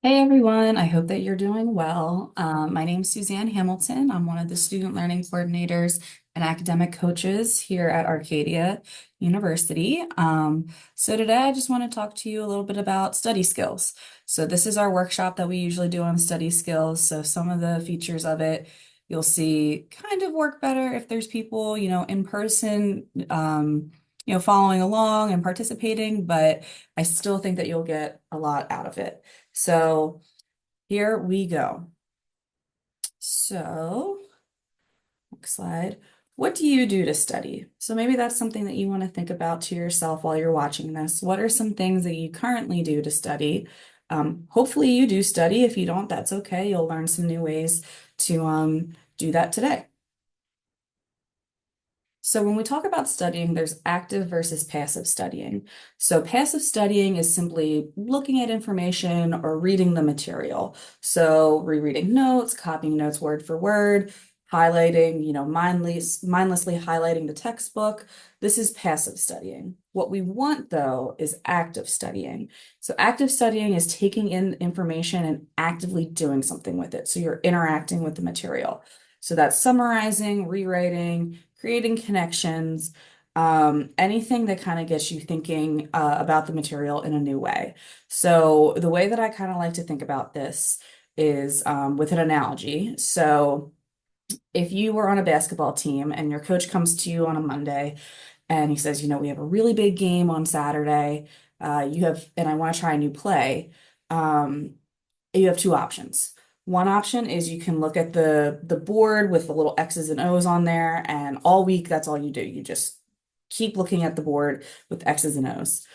Hey everyone, I hope that you're doing well. My name is Suzanne Hamilton. I'm one of the student learning coordinators and academic coaches here at Arcadia University. So today I just want to talk to you a little bit about study skills. So this is our workshop that we usually do on study skills. So some of the features of it you'll see kind of work better if there's people, in person, following along and participating, but I still think that you'll get a lot out of it. So here we go. So, next slide. What do you do to study? So maybe that's something that you want to think about to yourself while you're watching this. What are some things that you currently do to study? Hopefully you do study. If you don't, that's okay. You'll learn some new ways to do that today. So when we talk about studying, there's active versus passive studying. So passive studying is simply looking at information or reading the material. So rereading notes, copying notes word for word, highlighting, mindlessly highlighting the textbook. This is passive studying. What we want though is active studying. So active studying is taking in information and actively doing something with it. So you're interacting with the material. So that's summarizing, rewriting, creating connections, anything that kind of gets you thinking about the material in a new way. So the way that I kind of like to think about this is with an analogy. So if you were on a basketball team and your coach comes to you on a Monday and he says, we have a really big game on Saturday, and I want to try a new play. Um, you have two options. One option is you can look at the board with the little X's and O's on there, and all week that's all you do. You just keep looking at the board with X's and O's.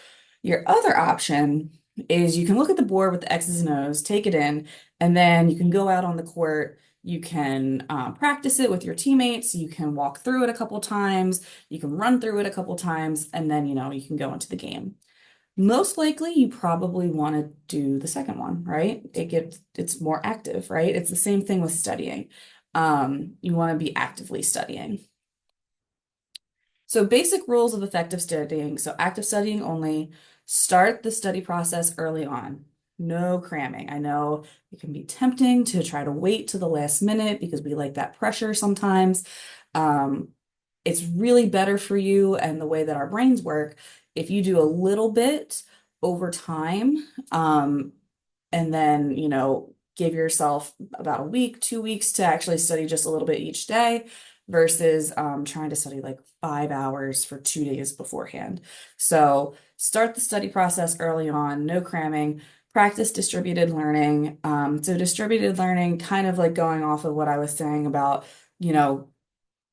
Your other option is you can look at the board with the X's and O's, take it in, and then you can go out on the court. You can practice it with your teammates. You can walk through it a couple times. You can run through it a couple times, and then you can go into the game. Most likely, you probably want to do the second one, right? It's more active, right? It's the same thing with studying. You want to be actively studying. So basic rules of effective studying. So active studying only. Start the study process early on. No cramming. I know it can be tempting to try to wait to the last minute because we like that pressure sometimes. Um, it's really better for you and the way that our brains work if you do a little bit over time, and then, give yourself about a week, 2 weeks to actually study just a little bit each day versus trying to study like 5 hours for 2 days beforehand. So start the study process early on, no cramming, practice distributed learning. So distributed learning, kind of like going off of what I was saying about, you know,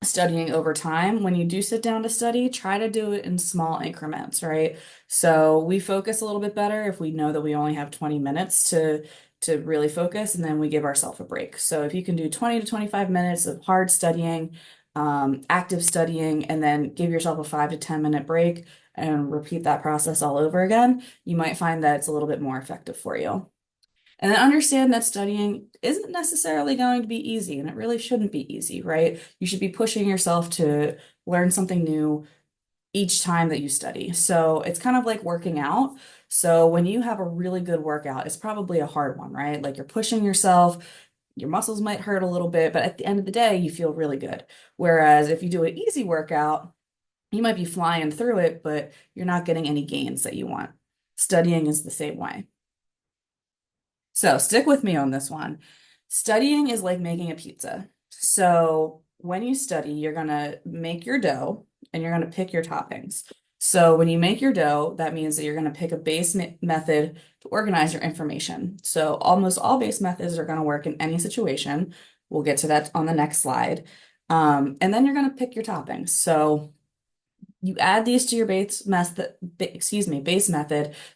studying over time. When you do sit down to study, try to do it in small increments, right? So we focus a little bit better if we know that we only have 20 minutes to really focus, and then we give ourselves a break. So if you can do 20 to 25 minutes of hard studying, active studying, and then give yourself a 5 to 10 minute break and repeat that process all over again, you might find that it's a little bit more effective for you. And then understand that studying isn't necessarily going to be easy, and it really shouldn't be easy, right? You should be pushing yourself to learn something new each time that you study. So it's kind of like working out. So when you have a really good workout, it's probably a hard one, right? Like you're pushing yourself, your muscles might hurt a little bit, but at the end of the day, you feel really good. Whereas if you do an easy workout, you might be flying through it, but you're not getting any gains that you want. Studying is the same way. So stick with me on this one. Studying is like making a pizza. So when you study, you're going to make your dough and you're going to pick your toppings. So when you make your dough, that means that you're going to pick a base method to organize your information. So almost all base methods are going to work in any situation. We'll get to that on the next slide. And then you're going to pick your toppings. So you add these to your base method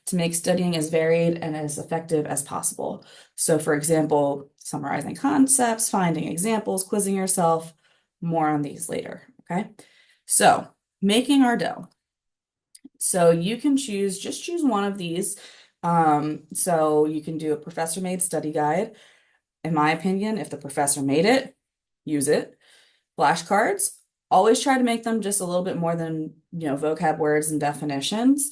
to make studying as varied and as effective as possible. So for example, summarizing concepts, finding examples, quizzing yourself, more on these later, okay? So making our dough. So you can just choose one of these. So you can do a professor-made study guide. In my opinion, if the professor made it, use it. Flashcards, always try to make them just a little bit more than, vocab words and definitions.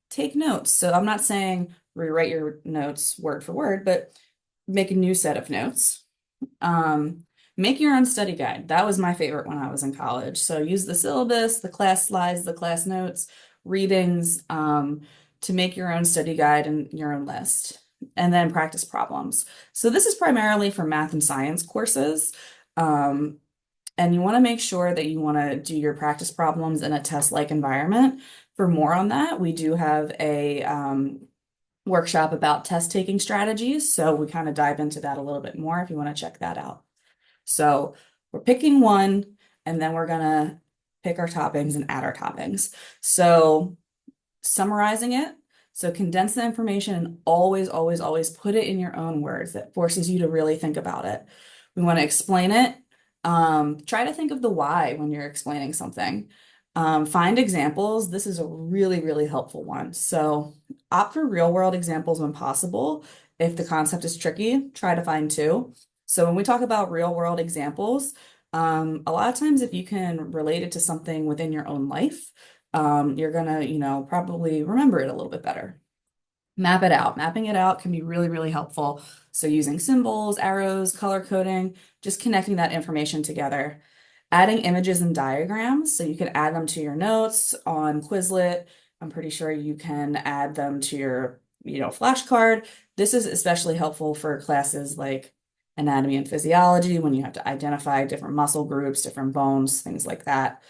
Take notes. So I'm not saying rewrite your notes word for word, but make a new set of notes. Um, Make your own study guide. That was my favorite when I was in college. So use the syllabus, the class slides, the class notes, readings, to make your own study guide and your own list. And then practice problems. So this is primarily for math and science courses. Um, and you want to make sure that you want to do your practice problems in a test-like environment. For more on that, we do have a workshop about test taking strategies. So we kind of dive into that a little bit more if you want to check that out. So we're picking one, and then we're gonna pick our toppings and add our toppings. So summarizing it, so condense the information and always, always, always put it in your own words. That forces you to really think about it. We want to explain it. Try to think of the why when you're explaining something. Find examples. This is a really, really helpful one. So opt for real world examples when possible. If the concept is tricky, try to find two. So when we talk about real world examples, a lot of times if you can relate it to something within your own life, you're gonna, probably remember it a little bit better. Map it out. Mapping it out can be really, really helpful. So using symbols, arrows, color coding, just connecting that information together. Adding images and diagrams, so you can add them to your notes on Quizlet. I'm pretty sure you can add them to your, flashcard. This is especially helpful for classes like anatomy and physiology when you have to identify different muscle groups, different bones, things like that.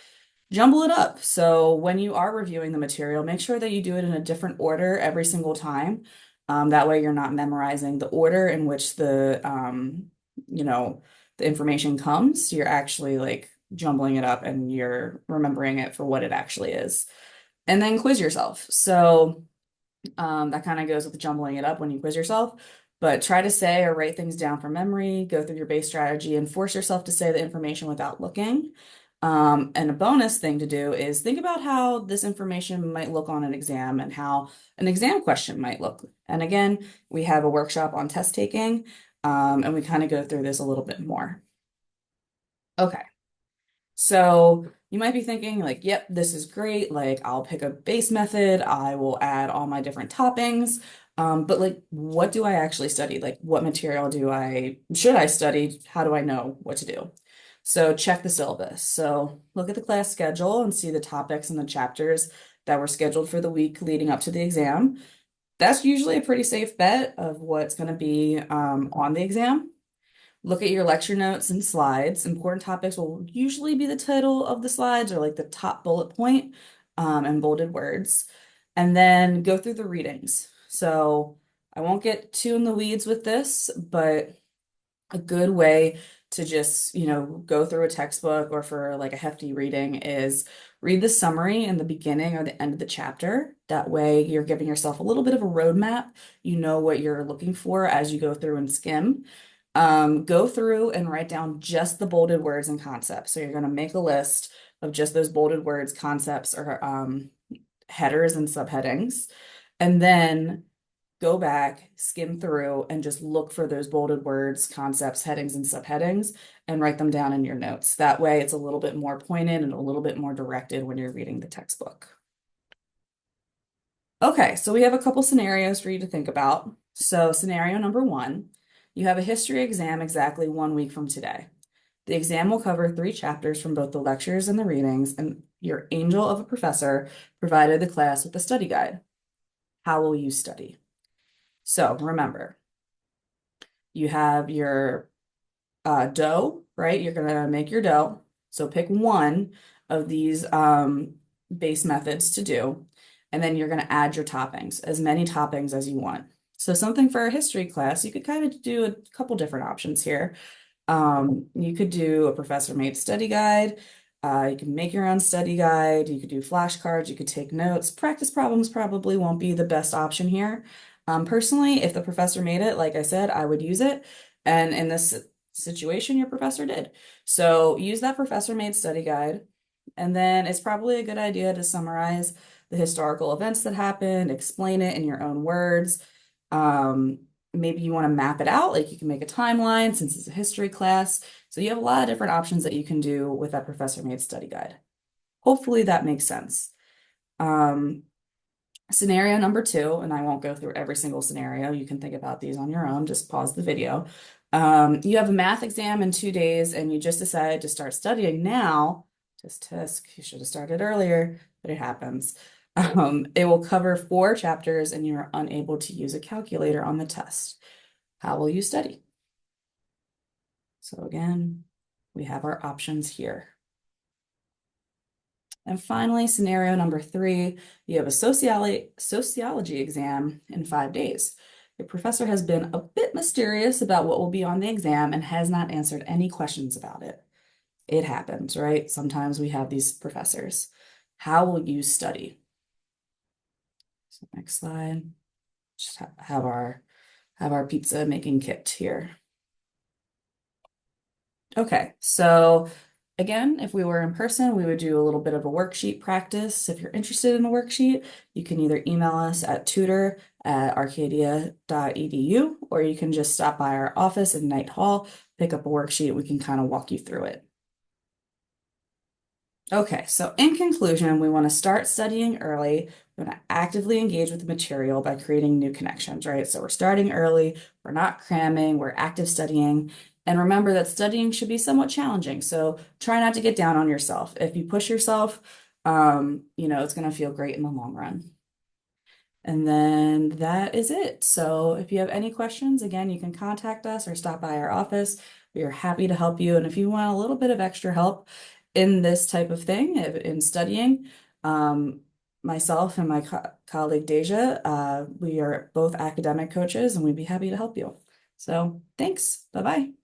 Jumble it up. So when you are reviewing the material, make sure that you do it in a different order every single time. That way you're not memorizing the order in which you know, the information comes. You're actually like jumbling it up and you're remembering it for what it actually is. And then quiz yourself. So that kind of goes with jumbling it up when you quiz yourself. But try to say or write things down from memory, go through your base strategy, and force yourself to say the information without looking. And a bonus thing to do is think about how this information might look on an exam and how an exam question might look. And again, we have a workshop on test taking, and we kind of go through this a little bit more. Okay. So you might be thinking like, yep, this is great. Like I'll pick a base method. I will add all my different toppings. But like, what do I actually study? Like what material should I study? How do I know what to do? So check the syllabus. So look at the class schedule and see the topics and the chapters that were scheduled for the week leading up to the exam. That's usually a pretty safe bet of what's going to be on the exam. Look at your lecture notes and slides. Important topics will usually be the title of the slides or like the top bullet point, and bolded words. And then go through the readings. So I won't get too in the weeds with this, but a good way to just, go through a textbook or for like a hefty reading is read the summary in the beginning or the end of the chapter. That way you're giving yourself a little bit of a roadmap. You know what you're looking for as you go through and skim. Go through and write down just the bolded words and concepts. So you're going to make a list of just those bolded words, concepts, or headers and subheadings. And then go back, skim through, and just look for those bolded words, concepts, headings, and subheadings, and write them down in your notes. That way it's a little bit more pointed and a little bit more directed when you're reading the textbook. Okay, so we have a couple scenarios for you to think about. So scenario number one, you have a history exam exactly 1 week from today. The exam will cover 3 chapters from both the lectures and the readings, and your angel of a professor provided the class with a study guide. How will you study? So remember, you have your dough, right? You're gonna make your dough. So pick one of these base methods to do, and then you're gonna add your toppings, as many toppings as you want. So something for a history class, you could kind of do a couple different options here. You could do a professor-made study guide. You can make your own study guide. You could do flashcards. You could take notes. Practice problems probably won't be the best option here. Personally, if the professor made it, like I said, I would use it. And in this situation, your professor did. So use that professor-made study guide. And then it's probably a good idea to summarize the historical events that happened, explain it in your own words. Maybe you want to map it out, like you can make a timeline since it's a history class. So you have a lot of different options that you can do with that professor-made study guide. Hopefully that makes sense. Um, Scenario number two, and I won't go through every single scenario. You can think about these on your own. Just pause the video. You have a math exam in 2 days, and you just decided to start studying now. Tisk tisk, you should have started earlier, but it happens. It will cover 4 chapters, and you're unable to use a calculator on the test. How will you study? So again, we have our options here. And finally, scenario number three, you have a sociology exam in 5 days. Your professor has been a bit mysterious about what will be on the exam and has not answered any questions about it. It happens, right? Sometimes we have these professors. How will you study? So next slide. Just have our pizza making kit here. Okay, so again, if we were in person, we would do a little bit of a worksheet practice. If you're interested in a worksheet, you can either email us at tutor@arcadia.edu, or you can just stop by our office in Knight Hall, pick up a worksheet. We can kind of walk you through it. Okay, so in conclusion, we want to start studying early. We want to actively engage with the material by creating new connections, right? So we're starting early, we're not cramming, we're active studying. And remember that studying should be somewhat challenging. So try not to get down on yourself. If you push yourself, it's going to feel great in the long run. And then that is it. So if you have any questions, again, you can contact us or stop by our office. We are happy to help you. And if you want a little bit of extra help in this type of thing, in studying, myself and my colleague Deja, we are both academic coaches and we'd be happy to help you. So thanks. Bye-bye.